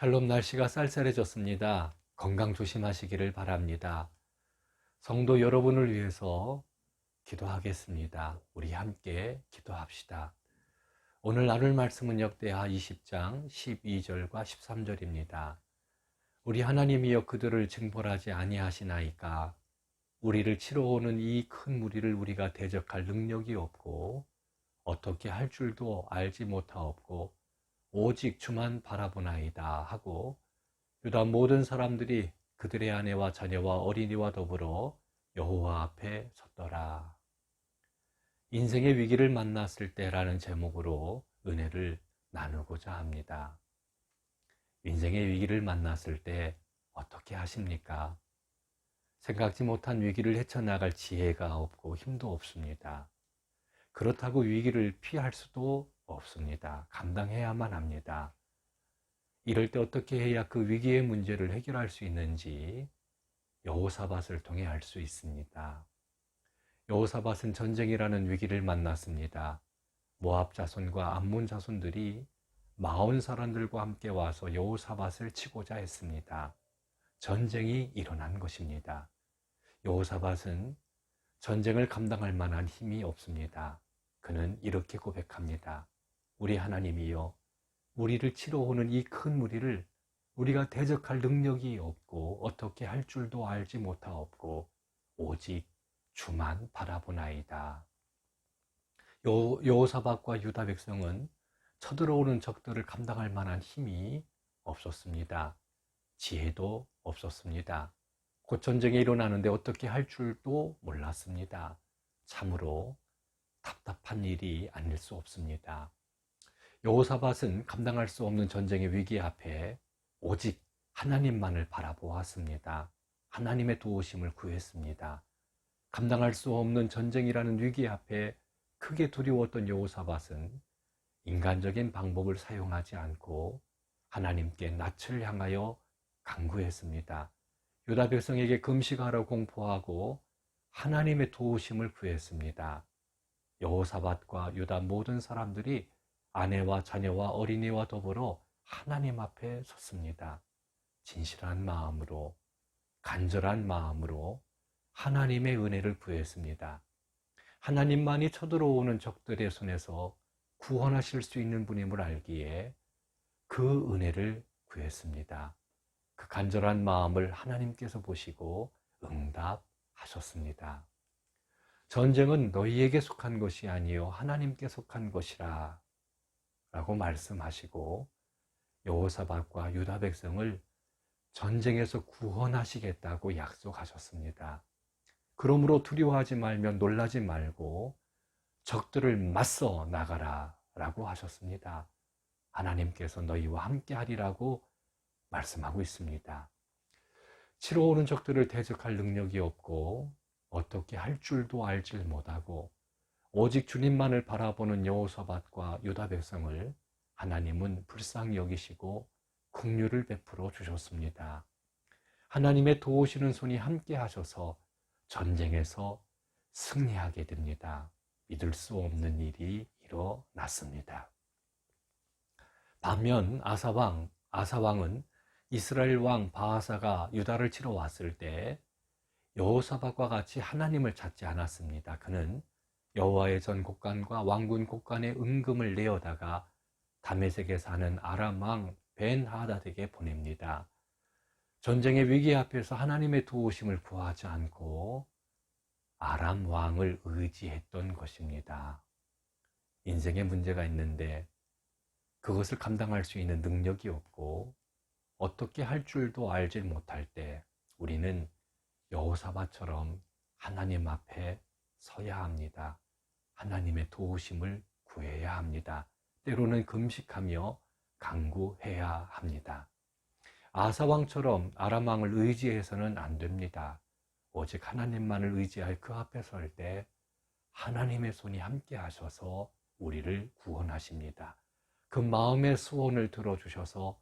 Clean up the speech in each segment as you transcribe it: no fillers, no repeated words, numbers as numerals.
샬롬. 날씨가 쌀쌀해졌습니다. 건강 조심하시기를 바랍니다. 성도 여러분을 위해서 기도하겠습니다. 우리 함께 기도합시다. 오늘 나눌 말씀은 역대하 20장 12절과 13절입니다. 우리 하나님이여 그들을 징벌하지 아니하시나이까 우리를 치러 오는 이 큰 무리를 우리가 대적할 능력이 없고 어떻게 할 줄도 알지 못하옵고 오직 주만 바라보나이다 하고 유다 모든 사람들이 그들의 아내와 자녀와 어린이와 더불어 여호와 앞에 섰더라. 인생의 위기를 만났을 때라는 제목으로 은혜를 나누고자 합니다. 인생의 위기를 만났을 때 어떻게 하십니까? 생각지 못한 위기를 헤쳐나갈 지혜가 없고 힘도 없습니다. 그렇다고 위기를 피할 수도 없습니다. 감당해야만 합니다. 이럴 때 어떻게 해야 그 위기의 문제를 해결할 수 있는지 여호사밧을 통해 알 수 있습니다. 여호사밧은 전쟁이라는 위기를 만났습니다. 모압 자손과 암몬 자손들이 마온 사람들과 함께 와서 여호사밧을 치고자 했습니다. 전쟁이 일어난 것입니다. 여호사밧은 전쟁을 감당할 만한 힘이 없습니다. 그는 이렇게 고백합니다. 우리 하나님이여, 우리를 치러 오는 이 큰 무리를 우리가 대적할 능력이 없고 어떻게 할 줄도 알지 못하옵고 오직 주만 바라보나이다. 여호사밧과 유다 백성은 쳐들어오는 적들을 감당할 만한 힘이 없었습니다. 지혜도 없었습니다. 곧 전쟁이 일어나는데 어떻게 할 줄도 몰랐습니다. 참으로 답답한 일이 아닐 수 없습니다. 여호사밧은 감당할 수 없는 전쟁의 위기 앞에 오직 하나님만을 바라보았습니다. 하나님의 도우심을 구했습니다. 감당할 수 없는 전쟁이라는 위기 앞에 크게 두려웠던 여호사밧은 인간적인 방법을 사용하지 않고 하나님께 낯을 향하여 간구했습니다. 유다 백성에게 금식하라 공포하고 하나님의 도우심을 구했습니다. 여호사밧과 유다 모든 사람들이 아내와 자녀와 어린이와 더불어 하나님 앞에 섰습니다. 진실한 마음으로, 간절한 마음으로 하나님의 은혜를 구했습니다. 하나님만이 쳐들어오는 적들의 손에서 구원하실 수 있는 분임을 알기에 그 은혜를 구했습니다. 그 간절한 마음을 하나님께서 보시고 응답하셨습니다. 전쟁은 너희에게 속한 것이 아니요 하나님께 속한 것이라 라고 말씀하시고 여호사밧과 유다 백성을 전쟁에서 구원하시겠다고 약속하셨습니다. 그러므로 두려워하지 말며 놀라지 말고 적들을 맞서 나가라 라고 하셨습니다. 하나님께서 너희와 함께 하리라고 말씀하고 있습니다. 치러 오는 적들을 대적할 능력이 없고 어떻게 할 줄도 알지 못하고 오직 주님만을 바라보는 여호사밧과 유다 백성을 하나님은 불쌍히 여기시고 긍휼을 베풀어 주셨습니다. 하나님의 도우시는 손이 함께 하셔서 전쟁에서 승리하게 됩니다. 믿을 수 없는 일이 일어났습니다. 반면 아사왕은 이스라엘 왕 바하사가 유다를 치러 왔을 때 여호사밧과 같이 하나님을 찾지 않았습니다. 그는 여호와의 전 곡간과 왕군 곡간의 은금을 내어다가 다메섹에 사는 아람 왕 벤하닷에게 보냅니다. 전쟁의 위기 앞에서 하나님의 도우심을 구하지 않고 아람 왕을 의지했던 것입니다. 인생에 문제가 있는데 그것을 감당할 수 있는 능력이 없고 어떻게 할 줄도 알지 못할 때 우리는 여호사밧처럼 하나님 앞에 서야 합니다. 하나님의 도우심을 구해야 합니다. 때로는 금식하며 간구해야 합니다. 아사왕처럼 아람왕을 의지해서는 안 됩니다. 오직 하나님만을 의지할 그 앞에 설 때 하나님의 손이 함께 하셔서 우리를 구원하십니다. 그 마음의 소원을 들어주셔서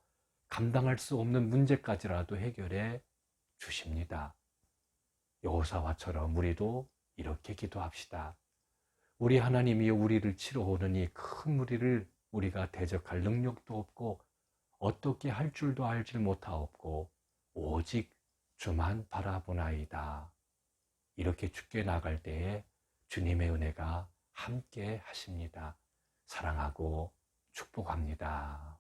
감당할 수 없는 문제까지라도 해결해 주십니다. 여호사밧처럼 우리도 이렇게 기도합시다. 우리 하나님이여, 우리를 치러 오는 이 큰 무리를 우리가 대적할 능력도 없고 어떻게 할 줄도 알지 못하옵고 오직 주만 바라보나이다. 이렇게 죽게 나갈 때에 주님의 은혜가 함께 하십니다. 사랑하고 축복합니다.